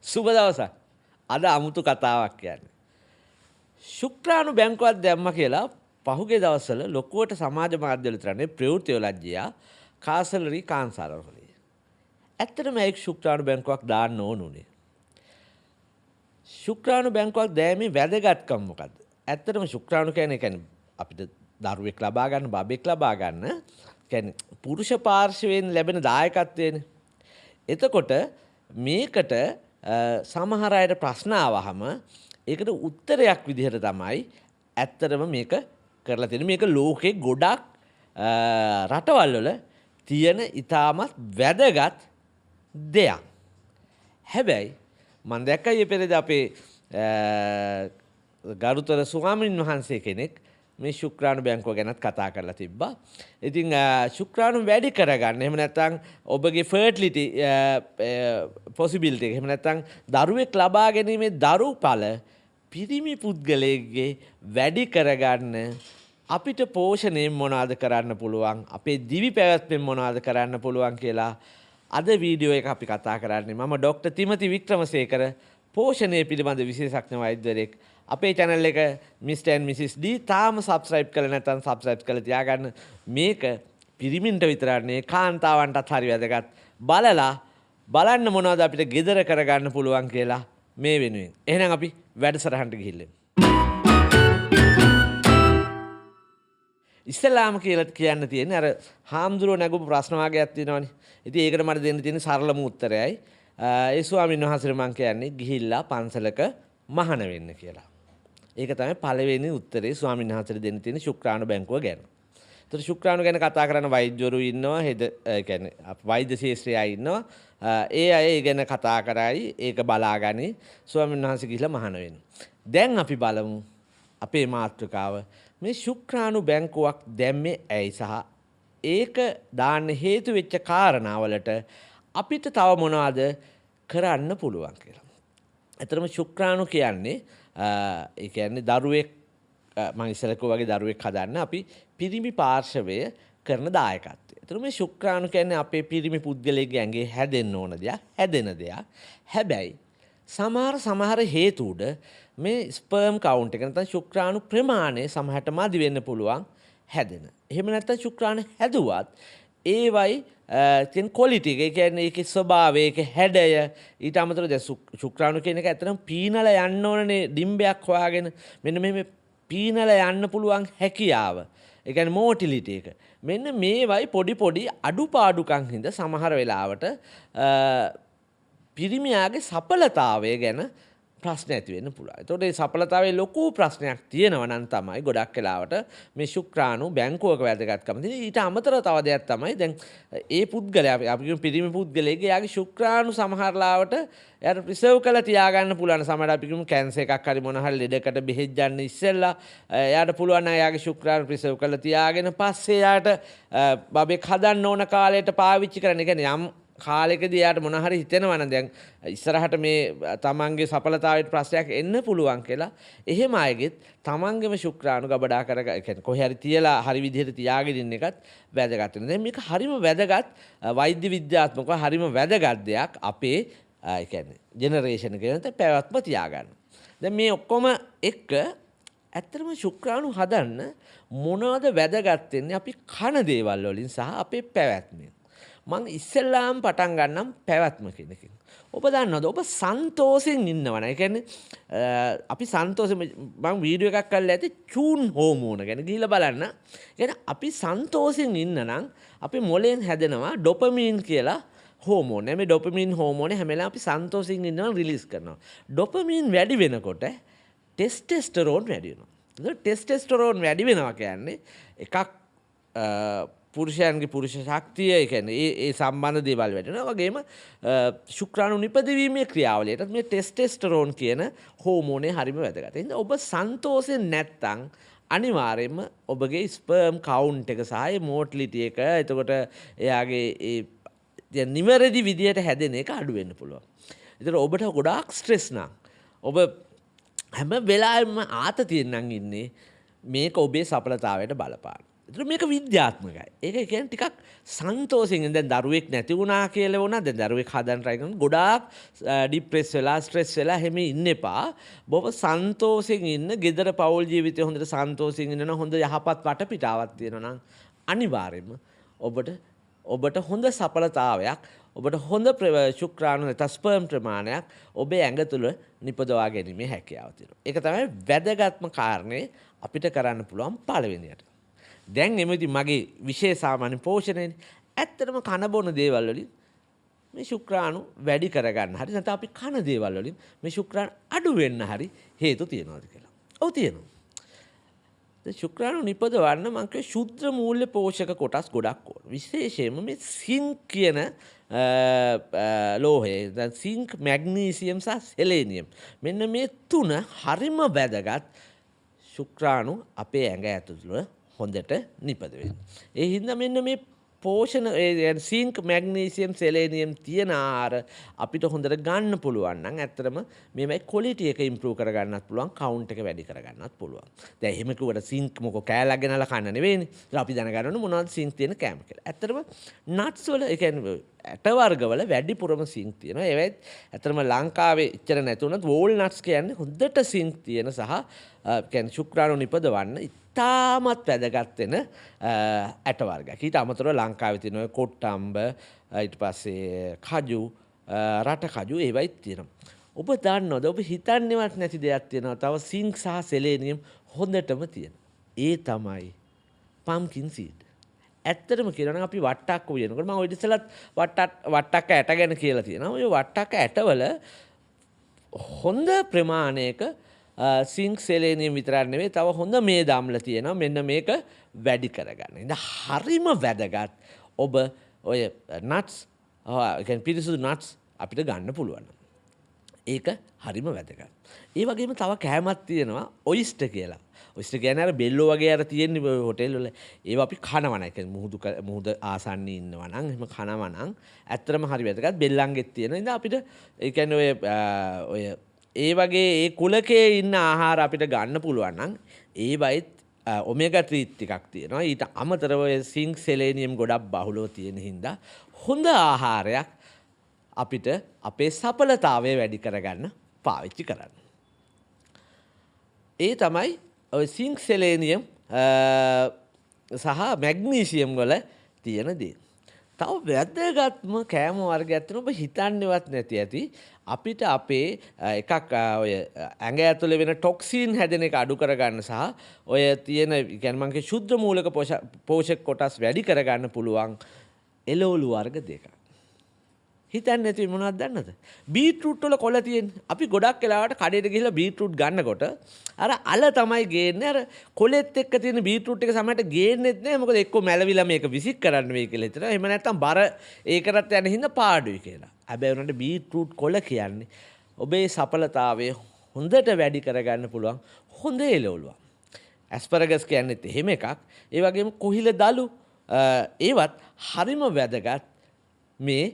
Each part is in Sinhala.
සුබ දවසක්. අද අමුතු කතාවක් කියන්නේ. ශුක්‍රාණු බැංකුවක් දැම්ම කියලා පහුගිය දවස්වල ලොකුවට සමාජ මාධ්‍යවල තරන්නේ ප්‍රවෘත්ති වල ගියා කාසලරි කාන්සාරවලදී. ඇත්තටම ඒක ශුක්‍රාණු බැංකුවක් දාන්න ඕනුනේ. ශුක්‍රාණු බැංකුවක් දෑමේ වැදගත්කම මොකද්ද? ඇත්තටම ශුක්‍රාණු කියන්නේ අපිට දරුවෙක් ලබා ගන්න, බබෙක් ලබා ගන්න කියන්නේ පුරුෂ පාර්ශවයෙන් ලැබෙන දායකත්වයනේ. එතකොට මේකට සමහර අයට ප්‍රශ්න ආවහම ඒකට උත්තරයක් විදිහට තමයි ඇත්තටම මේක කරලා තියෙන්නේ. මේක ලෝකේ ගොඩක් රටවල් වල තියෙන ඉතාමත් වැදගත් දෙයක්. හැබැයි මම දැක්කා ඊයේ පෙරේද අපේ ගරුතර ස්වාමීන් වහන්සේ කෙනෙක් මේ ශුක්‍රාණු බැංකුව ගැනත් කතා කරලා තිබ්බා. ඉතින් ශුක්‍රාණු වැඩි කරගන්න එහෙම නැත්නම් ඔබගේ ෆර්ටිලිටි පොසිබිලිටි එහෙම නැත්නම් දරුවෙක් ලබා ගැනීමේ දරුඵල පිරිමි පුද්ගලයෙක්ගේ වැඩි කරගන්න අපිට පෝෂණයෙන් මොනවද කරන්න පුළුවන්, අපේ දිවි පැවැත්මෙන් මොනවද කරන්න පුළුවන් කියලා අද වීඩියෝ එක අපි කතා කරන්නේ. මම ඩොක්ටර් තිමති වික්‍රමසේකර, පෝෂණය පිළිබඳ විශේෂඥ වෛද්‍යවරයෙක්. අපේ channel එක Mr. and Mrs. D තාම subscribe කරලා නැත්නම් subscribe කරලා තියාගන්න. මේක පිරිමින්ට විතරක් නෙවෙයි කාන්තාවන්ටත් හරි වැදගත්. බලන්න මොනවද අපිට gedara කරගන්න පුළුවන් කියලා මේ වෙනුවෙන්. එහෙනම් අපි වැඩසටහනට ගිහිල්ලා. ඉස්ලාම කියලා කියන්න තියෙන්නේ අර හාමුදුරුවෝ නැගපු ප්‍රශ්න වාගයක් තියෙනවනේ. ඉතින් ඒකට මට දෙන්න තියෙන සරලම උත්තරයයි ඒ ස්වාමීන් වහන්සේට මම කියන්නේ ගිහිල්ලා පන්සලක මහාන වෙන්න කියලා. ඒක තමයි පළවෙනි උත්තරේ ස්වාමීන් වහන්සේට දෙන්න තියෙන ශුක්‍රාණු බැංකුව ගැන. ඒතර ශුක්‍රාණු ගැන කතා කරන වෛද්‍යවරු ඉන්නවා, කියන්නේ වෛද්‍ය ශාස්ත්‍රය ඉන්නවා. ඒ අය ඒ ගැන කතා කරයි, ඒක බලාගනි. ස්වාමීන් වහන්සේ ගිහිල්ලා මහාන වෙන්න. දැන් අපි බලමු අපේ මාතෘකාව මේ ශුක්‍රාණු බැංකුවක් දැම්මේ ඇයි සහ ඒක දාන්න හේතු වෙච්ච කාරණාවලට අපිට තව මොනවද කරන්න පුළුවන් කියලා. ඇත්තටම ශුක්‍රාණු කියන්නේ ඒ කියන්නේ දරුවෙක් මම ඉස්සෙල්ලා කිව්වා වගේ දරුවෙක් හදන්න අපි පිරිමි පාර්ශවය කරන දායකත්වය. ඒතර මේ ශුක්‍රාණු කියන්නේ අපේ පිරිමි පුද්ගලයෙක්ගේ ඇඟේ හැදෙන්න ඕන දෙයක්, හැදෙන දෙයක්. හැබැයි සමහර හේතු උඩ මේ ස්පර්ම් කවුන්ට් එක නැත්නම් ශුක්‍රාණු ප්‍රමාණය සමහරට මදි වෙන්න පුළුවන් හැදෙන. එහෙම නැත්නම් ශුක්‍රාණු හැදුවත් ඒවයි තියෙන ක්වොලිටි එක, ඒ කියන්නේ ඒකේ ස්වභාවය, ඒකේ හැඩය ඊට අමතරව දැන් ශුක්‍රාණු කියන එක ඇත්තටම පීනලා යන්න ඕනනේ ඩිම්බයක් හොයාගෙන. මෙන්න මේ පීනලා යන්න පුළුවන් හැකියාව. ඒ කියන්නේ මොටිලිටි එක. මෙන්න මේවයි පොඩි අඩුපාඩුකම් හින්දා සමහර වෙලාවට පිරිමියාගේ සඵලතාවය ගැන ප්‍රශ්න ඇති වෙන්න පුළුවන්. ඒතකොට මේ සඵලතාවයේ ලොකු ප්‍රශ්නයක් තියෙනවා නම් තමයි ගොඩක් වෙලාවට මේ ශුක්‍රාණු බැංකුවක වැදගත්කම තියෙන. ඊට අමතරව තව දෙයක් තමයි දැන් ඒ පුද්ගලයා අපි කියමු පිරිමි පුද්ගලයෙක්ගේ යාගේ ශුක්‍රාණු සමහර ලාවට එයාට ප්‍රිසර්ව් කරලා තියාගන්න පුළුවන්. සමහරවිට අපි කියමු කැන්සර් එකක් හරි මොන හරි ලෙඩකට බෙහෙත් ගන්න ඉස්සෙල්ලා එයාට පුළුවන් නම් එයාගේ ශුක්‍රාණු ප්‍රිසර්ව් කරලා තියාගෙන පස්සේ එයාට බබෙක් හදන්න ඕන කාලයට පාවිච්චි කරන්න. ඒ කියන්නේ යම් කාලෙකදී යාට මොන හරි හිතෙනවා නම් දැන් ඉස්සරහට මේ තමන්ගේ සඵලතාවයට ප්‍රශ්නයක් එන්න පුළුවන් කියලා. එහෙම අයගෙත් තමන්ගේම ශුක්‍රාණු ගබඩා කරගන්න, කියන්නේ කොහේ හරි තියලා හරි විදිහට තියාගෙන ඉන්න එකත් වැදගත් වෙනවා. දැන් මේක හරිම වැදගත් වෛද්‍ය විද්‍යාත්මකව හරිම වැදගත් දෙයක් අපේ ඒ කියන්නේ ජෙනරේෂන් එකේ නැත්නම් පැවැත්ම තියාගන්න. දැන් මේ ඔක්කොම එක්ක ඇත්තටම ශුක්‍රාණු හදන්න මොනවද වැදගත් වෙන්නේ අපි කන දේවල් වලින් සහ අපේ පැවැත්මෙන්. මං ඉස්සෙල්ලාම පටන් ගන්නම් පැවැත්ම කියන එකෙන්. ඔබ දන්නවද ඔබ සන්තෝෂෙන් ඉන්නවනේ. ඒ කියන්නේ අපි සන්තෝෂෙ මම වීඩියෝ එකක් කරලා ඇති චූන් හෝමෝන ගැන ගිහිල්ලා බලන්න. කියන්නේ අපි සන්තෝෂෙන් ඉන්න නම් අපේ මොළයෙන් හැදෙනවා ඩොපමීන් කියලා හෝමෝන. මේ ඩොපමීන් හෝමෝනේ හැම වෙලාවෙම අපි සන්තෝෂෙන් ඉන්නවා රිලීස් කරනවා. ඩොපමීන් වැඩි වෙනකොට ටෙස්ටෙස්ටරෝන් වැඩි වෙනවා. ඒක ටෙස්ටෙස්ටරෝන් වැඩි වෙනවා කියන්නේ එකක් පුරුෂයන්ගේ පුරුෂ ශක්තිය, ඒ කියන්නේ ඒ සම්බන්ධ දේවල් වැඩි වෙනවා. වගේම ශුක්‍රාණු නිපදවීමේ ක්‍රියාවලියටත් මේ ටෙස්ටෙස්ටරෝන් කියන හෝමෝනේ හරිම වැදගත්. ඒ ඔබ සන්තෝෂෙන් නැත්තම් අනිවාර්යයෙන්ම ඔබගේ ස්පර්ම් කවුන්ට් එක සහ මොටිලිටි එක, එතකොට එයාගේ ඒ නිවැරදි විදියට හැදෙන එක අඩු වෙන්න පුළුවන්. ඒතර ඔබට ගොඩාක් ස්ට්‍රෙස් නම් ඔබ හැම වෙලාවෙම ආතතියෙන් නම් ඉන්නේ මේක ඔබේ සඵලතාවයට බලපාන. ඒතර මේක විද්‍යාත්මකයි. ඒක කියන්නේ ටිකක් සන්තෝෂයෙන් දැන් දරුවෙක් නැති වුණා කියලා වුණා. දැන් දරුවෙක් හදන්න try කරන ගොඩාක් ડિප්‍රෙස් වෙලා ස්ට්‍රෙස් වෙලා හැම ඉන්න එපා. බොහොම සන්තෝෂයෙන් ඉන්න, ගෙදර පෞල් ජීවිතය හොඳට සන්තෝෂයෙන් ඉන්න හොඳ යහපත් වටපිටාවක් තියෙනවා නම් අනිවාර්යයෙන්ම ඔබට හොඳ සඵලතාවයක්, ඔබට හොඳ ශුක්‍රාණු නැත්නම් ස්පර්ම් ප්‍රමාණයක් ඔබේ ඇඟ තුළ නිපදවා ගැනීමේ හැකියාව තියෙනවා. ඒක තමයි වැදගත්ම කාරණේ අපිට කරන්න පුළුවන් පළවෙනියට. දැන් එමෙති මගේ විශේෂ සාමාන්‍ය පෝෂණයනේ. ඇත්තටම කන බොන දේවල් වලින් මේ ශුක්‍රාණු වැඩි කරගන්න හරි නැත්නම් අපි කන දේවල් වලින් මේ ශුක්‍රාණු අඩු වෙන්න හරි හේතු තියෙනවාද කියලා. ඔව් තියෙනවා. ශුක්‍රාණු නිපදවන්න මම කිය ශුද්ධ මූල්‍ය පෝෂක කොටස් ගොඩක් ඕන. විශේෂයෙන්ම මේ සින්ක් කියන ලෝහය, දැන් සින්ක්, මැග්නීසියම් සහ සෙලේනියම්. මෙන්න මේ තුන හරිම වැදගත් ශුක්‍රාණු අපේ ඇඟ ඇතුළේ හොඳට නිපද වෙන්න. ඒ හින්දා මෙන්න මේ පෝෂණ සින්ක්, මැග්නීසියම්, සෙලේනියම් තියෙන ආහාර අපිට හොඳට ගන්න පුළුවන් නම් ඇත්තටම මේවයි ක්වොලිටි එක ඉම්ප්‍රූව් කරගන්නත් පුළුවන්, කවුන්ට් එක වැඩි කරගන්නත් පුළුවන්. දැන් එහෙම කිව්වට සින්ක් මොකෝ කෑල්ලක් ගෙනලා කන්න නෙවෙයිනේ. ඒක අපි දැනගන්න ඕනේ මොනවද සින්ක් තියෙන කෑම කියලා. ඇත්තටම නට්ස් වල ඒ කියන්නේ ඇට වර්ගවල වැඩිපුරම සින්ක් තියෙනවා. ඒවෙත් ඇත්තටම ලංකාවේ ඉච්චර නැති වුණත් වෝල්නට්ස් කියන්නේ හොඳට සින්ක් තියෙන සහ කියන්නේ ශුක්‍රාණු නිපදවන්න ඉතාමත් වැදගත් වෙන ඇට වර්ගයක්. ඊට අමතරව ලංකාවේ තියෙන කොට්ටම්බ, ඊට පස්සේ කජු, රට කජු ඒවයිත් තියෙනවා. ඔබ දන්නවද ඔබ හිතන්නේවත් නැති දෙයක් තියෙනවා. තව සින්ක් සහ සෙලේනියම් හොඳටම තියෙන. ඒ තමයි පම්කින් සීඩ්. ඇත්තටම කියනවා නම් අපි වට්ටක්ක උයනකොට මම ඔය ඉතිසලත් වට්ටක්ක ඇට ගැන කියලා තියෙනවා. ඔය වට්ටක්ක ඇටවල හොඳ ප්‍රමාණයක සින්ක්, සෙලේනියම් විතරක් නෙවෙයි තව හොඳ මේද අම්ල තියෙනවා. මෙන්න මේක වැඩි කරගන්න. ඉතින් හරිම වැදගත් ඔබ ඔය නට්ස් කියන්නේ පිරිසුදු නට්ස් අපිට ගන්න පුළුවන්. ඒක හරිම වැදගත්. ඒ වගේම තව කෑමක් තියෙනවා ඔයිස්ටර් කියලා. ඔයිස්ටර් කියන්නේ අර බෙල්ලෝ වගේ අර තියෙන හොටෙල් වල ඒවා අපි කනවා නම් ඒ කියන්නේ මුහුද ආසන්නයේ ඉන්නවා නම් එහෙම කනවා නම් ඇත්තටම හරි වැදගත්. බෙල්ලන්ගෙත් තියෙන ඉතින් අපිට ඒ කියන්නේ ඔය ඒ වගේ ඒ කුලකයේ ඉන්න ආහාර අපිට ගන්න පුළුවන් නම් ඒවයිත් ඔමේගා 3 ටිකක් තියෙනවා. ඊට අමතරව සින්ක්, සෙලේනියම් ගොඩක් බහුලව තියෙන හින්දා හොඳ ආහාරයක් අපිට අපේ සඵලතාවය වැඩි කරගන්න පාවිච්චි කරන්න. ඒ තමයි ඔය සින්ක්, සෙලේනියම් සහ මැග්නීසියම් වල තියෙන දේ. තව වැදගත්ම කෑම වර්ගයක් තියෙනවා ඔබ හිතන්නේවත් නැති ඇති. අපිට අපේ එකක් ඔය ඇඟ ඇතුලේ වෙන ටොක්සින් හැදෙන එක අඩු කරගන්න සහ ඔය තියෙන කියන්නේ මම කිය ශුද්ධ මූලික පෝෂක කොටස් වැඩි කරගන්න පුළුවන් එළවලු වර්ග දෙකක්. හිතන්නේ නැති මොනවද දන්නද? බීට්‍රූට් වල කොළ තියෙන්නේ. අපි ගොඩක් වෙලාවට කඩේට ගිහිල්ලා බීට්‍රූට් ගන්නකොට අර අල තමයි ගේන්නේ. අර කොළෙත් එක්ක තියෙන බීට්‍රූට් එක සමහරට ගේන්නෙත් නෑ. මොකද එක්ක මැලවිලා මේක විසික් කරන්න වෙයි කියලා හිතනවා. එහෙම නැත්නම් බර ඒකටත් යන හින්දා පාඩුයි කියලා. හැබැයි උනට බීට්‍රූට් කොළ කියන්නේ ඔබේ සඵලතාවය හොඳට වැඩි කරගන්න පුළුවන් හොඳ එළවලුවක්. ඇස්පරගස් කියන්නේත් එහෙම එකක්. ඒ වගේම කොහිල දලු ඒවත් හරිම වැදගත් මේ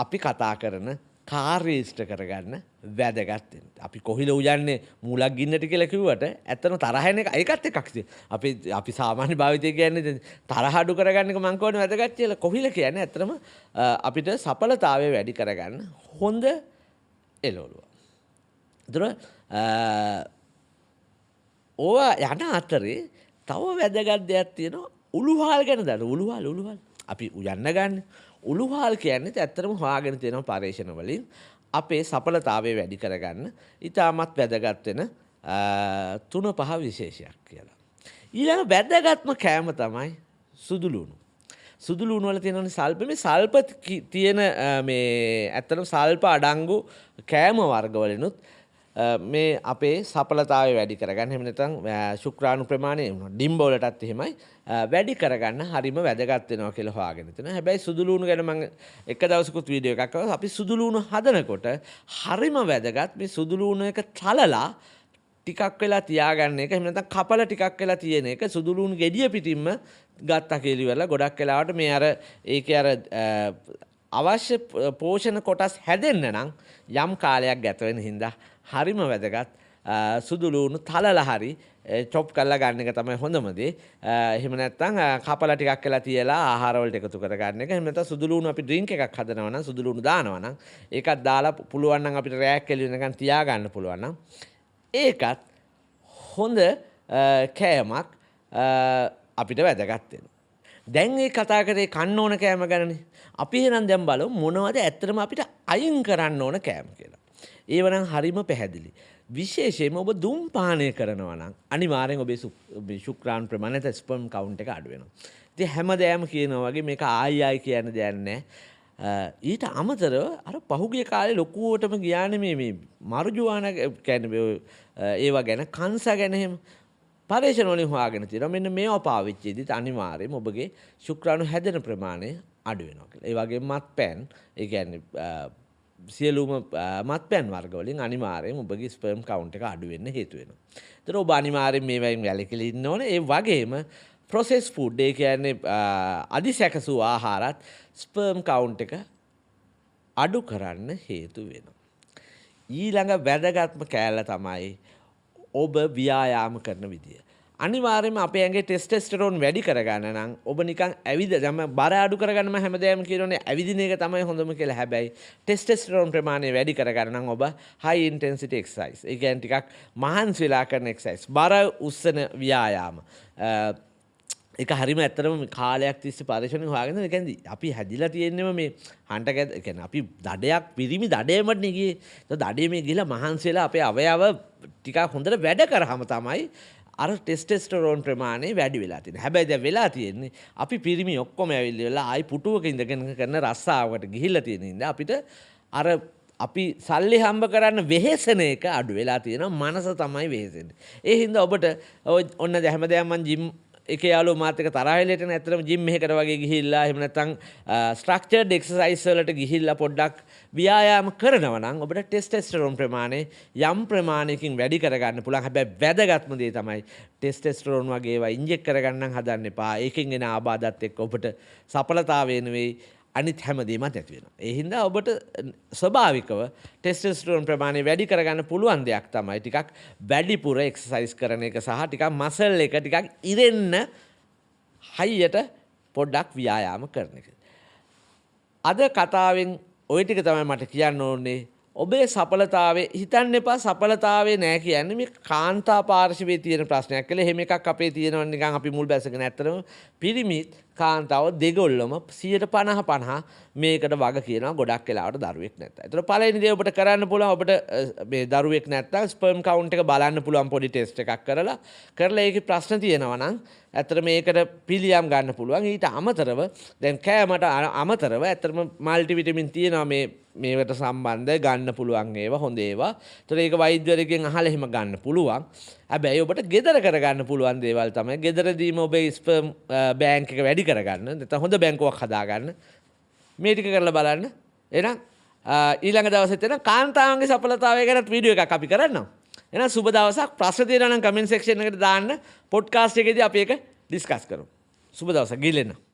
අපි කතා කරන කාර්ය ඉෂ්ට කරගන්න වැදගත් වෙන. අපි කොහිල උයන්නේ මූලක් ගින්නට කියලා කිව්වට ඇත්තම තරහ එන එක ඒකත් එකක් තියෙනවා. අපි සාමාන්‍ය භාවිතය කියන්නේ තරහ අඩු කරගන්න එක මං කියන්නේ වැදගත් කියලා. කොහිල කියන්නේ ඇත්තම අපිට සඵලතාවය වැඩි කරගන්න හොඳ එළවලුව. ඒතර ඕවා යන අතරේ තව වැදගත් දෙයක් තියෙනවා. උළුහාල් ගැන දන්න. උළුහාල් අපි උයන්න ගන්න. උළුහාල් කියන්නේ ඇත්තටම හොයාගෙන තියෙන පරීක්ෂණ වලින් අපේ සඵලතාවය වැඩි කරගන්න ඉතාමත් වැදගත් වෙන 3-5 විශේෂයක් කියලා. ඊළඟ වැදගත්ම කෑම තමයි සුදු ලුණු. සුදු ලුණු වල තියෙනනේ සල්ප. මේ සල්ප තියෙන මේ ඇත්තටම සල්ප අඩංගු කෑම වර්ග වලිනුත් මේ අපේ සඵලතාවය වැඩි කරගන්න. එහෙම නැත්නම් ශුක්‍රාණු ප්‍රමාණය ඩිම්බ වලටත් එහෙමයි වැඩි කරගන්න හරිම වැදගත් වෙනවා කියලා හොයාගෙන තියෙනවා. හැබැයි සුදු ලුණු ගැන මම එක දවසකුත් වීඩියෝ එකක් කරා. අපි සුදු ලුණු හදනකොට හරිම වැදගත් මේ සුදු ලුණු එක තලලා ටිකක් වෙලා තියාගන්න එක. එහෙම නැත්නම් කපලා ටිකක් වෙලා තියෙන එක. සුදු ලුණු ගෙඩිය පිටින්ම ගත්තා කියලා ඉවරලා ගොඩක් වෙලාවට මේ අර ඒකේ අර අවශ්‍ය පෝෂණ කොටස් හැදෙන්න නම් යම් කාලයක් ගත වෙන හින්දා හරිම වැදගත් සුදු ලුණු තලලා හරි චොප් කරලා ගන්න එක තමයි හොඳම දේ. එහෙම නැත්නම් කපලා ටිකක් වෙලා තියලා ආහාර වලට එකතු කර ගන්න එක. එහෙම නැත්නම් සුදු ලුණු අපි ඩ්‍රින්ක් එකක් හදනවා නම් සුදු ලුණු දානවා නම් ඒකත් දාලා පුළුවන් නම් අපිට රැයක් එළි වෙනකන් තියා ගන්න පුළුවන් නම් ඒකත් හොඳ කෑමක් අපිට වැදගත් වෙනවා. දැන් මේ කතා කරේ කන්න ඕන කෑම ගැනනේ. අපි එහෙනම් දැන් බලමු මොනවද ඇත්තටම අපිට අයින් කරන්න ඕන කෑම කියලා. ඒව නම් හරිම පැහැදිලි. විශේෂයෙන්ම ඔබ දුම්පානය කරනවා නම් අනිවාර්යෙන් ඔබේ ශුක්‍රාණු ප්‍රමාණය නැත්නම් ස්පර්ම් කවුන්ට් එක අඩු වෙනවා. ඉතින් හැමදේම කියනවා වගේ මේක ආයි කියන්න දෙයක් නැහැ. ඊට අමතරව අර පහුගිය කාලේ ලොකුවටම ගියානේ මේ මර්ජුවානා කියන්නේ ඒවා ගැන කංසා ගැන එහෙම පරීක්ෂණ වලින් හොයාගෙන තියෙනවා. මෙන්න මේවා පාවිච්චි කරද්දී අනිවාර්යයෙන්ම ඔබගේ ශුක්‍රාණු හැදෙන ප්‍රමාණය අඩු වෙනවා කියලා. ඒ වගේම මත්පැන් ඒ කියන්නේ සියලුම මත්පැන් වර්ග වලින් අනිවාර්යයෙන් ඔබගේ ස්පර්ම් කවුන්ට් එක අඩු වෙන්න හේතු වෙනවා. ඒතර ඔබ අනිවාර්යයෙන් මේවායින් වැළකීලා ඉන්න ඕනේ. ඒ වගේම ප්‍රොසෙස් ෆුඩ් ඒ කියන්නේ අදිසැකසූ ආහාරات ස්පර්ම් කවුන්ට් එක අඩු කරන්න හේතු වෙනවා. ඊළඟ වැදගත්ම කෑල්ල තමයි ඔබ ව්‍යායාම කරන විදිය. අනිවාර්යයෙන්ම අපේ ඇඟේ ටෙස්ටෙස්ටරෝන් වැඩි කරගන්න නම් ඔබ නිකන් ඇවිද දැන් බර අඩු කරගන්න මම හැමදාම කියනෝනේ ඇවිදින එක තමයි හොඳම කියලා. හැබැයි ටෙස්ටෙස්ටරෝන් ප්‍රමාණය වැඩි කරගන්න නම් ඔබ high intensity exercise. ඒ කියන්නේ ටිකක් මහන්සි වෙලා කරන exercise. බර උස්සන ව්‍යායාම. ඒක හරිම ඇත්තටම කාලයක් තිස්සේ පරිශ්‍රණය හොයාගෙන ඒ කියන්නේ අපි හැදිලා තියෙන්නේම මේ හන්ට ඒ කියන්නේ අපි දඩයක් පිරිමි දඩේමට නේ ගියේ. ඒක දඩේ මේ ගිහලා මහන්සි වෙලා අපේ අවයව ටිකක් හොඳට වැඩ කරාම තමයි අර ටෙස්ටෙස්ටරෝන් ප්‍රමාණය වැඩි වෙලා තියෙනවා. හැබැයි දැන් වෙලා තියෙන්නේ අපි පිරිමි ඔක්කොම ඇවිල්ලා ආයි පුටුවක ඉඳගෙන කරන රස්සාවකට ගිහිල්ලා තියෙන ඉඳ අපිට අර අපි සල්ලි හම්බ කරන්න වෙහෙසන එක අඩු වෙලා තියෙනවා. මනස තමයි වෙහෙසෙන්නේ. ඒ හින්දා ඔබට ඔන්න හැමදාම මම ජිම් එකේ යාළුවෝ මාත් එක්ක තරහ වෙලට නැත්තරම ජිම් එකකට වගේ ගිහිල්ලා එහෙම නැත්නම් ස්ට්‍රක්චර්ඩ් එක්සර්සයිස් වලට ගිහිල්ලා පොඩ්ඩක් ව්‍යායාම කරනවා නම් ඔබට ටෙස්ටෙස්ටරෝන් ප්‍රමාණය යම් ප්‍රමාණයකින් වැඩි කරගන්න පුළුවන්. හැබැයි වැදගත්ම දේ තමයි ටෙස්ටෙස්ටරෝන් වගේ ඒවා ඉන්ජෙක්ට් කරගන්න හදන්න එපා. ඒකෙන් එන ආබාධات එක්ක ඔබට සඵලතාවය නෙවෙයි අනිත් හැමදේම නැති වෙනවා. ඒ හින්දා ඔබට ස්වභාවිකව ටෙස්ටෙස්ටරෝන් ප්‍රමාණය වැඩි කරගන්න පුළුවන් දෙයක් තමයි ටිකක් වැඩිපුර එක්සර්සයිස් කරන එක සහ ටිකක් මසල් එක ටිකක් ඉරෙන්න හයියට පොඩ්ඩක් ව්‍යායාම කරන එක. අද කතාවෙන් ওই ටික තමයි මට කියන්න ඕනේ. ඔබේ සඵලතාවයේ හිතන්න එපා සඵලතාවයේ නෑ කියන්නේ මේ කාන්තා පාර්ශවයේ තියෙන ප්‍රශ්නයක් කියලා. එහෙම එකක් අපේ තියෙනවා නිකන් අපි මුල් බැසගෙන ඇත්තටම පිරිමි කාන්තාව දෙගොල්ලම 50% මේකට වග කියනවා ගොඩක් වෙලාවට දරුවෙක් නැත්නම්. ඒතර පළවෙනි දේ ඔබට කරන්න පුළුවන් ඔබට මේ දරුවෙක් නැත්නම් ස්පර්ම් කවුන්ට් එක බලන්න පුළුවන් පොඩි ටෙස්ට් එකක් කරලා ඒකේ ප්‍රශ්න තියෙනවා නම් ඇත්තට මේකට පිළියම් ගන්න පුළුවන්. ඊට අමතරව දැන් කෑමට අමතරව ඇත්තටම මල්ටි විටමින් තියෙනවා මේකට සම්බන්ධ ගන්න පුළුවන් ඒවා හොඳ ඒවා. ඒතර ඒක වෛද්‍යවරයෙක්ගෙන් අහලා එහෙම ගන්න පුළුවන්. හැබැයි ඔබට ගෙදර කරගන්න පුළුවන් දේවල් තමයි ගෙදරදීම ඔබේ ස්පර්ම් බැංක් එක වැඩි කරගන්න. නැත්නම් හොඳ බැංකුවක් හදාගන්න. මේ ටික කරලා බලන්න. එහෙනම් ඊළඟ දවසෙත් එන කාන්තාවන්ගේ සඵලතාවය ගැන වීඩියෝ එකක් අපි කරන්නම්. එහෙනම් සුබ දවසක්. ප්‍රශ්න තියෙනවා නම් කමෙන්ට් සෙක්ෂන් එකට දාන්න. පොඩ්කාස්ට් එකේදී අපි ඒක ඩිස්කස් කරමු. සුබ දවසක්. ගිහින් එන්න.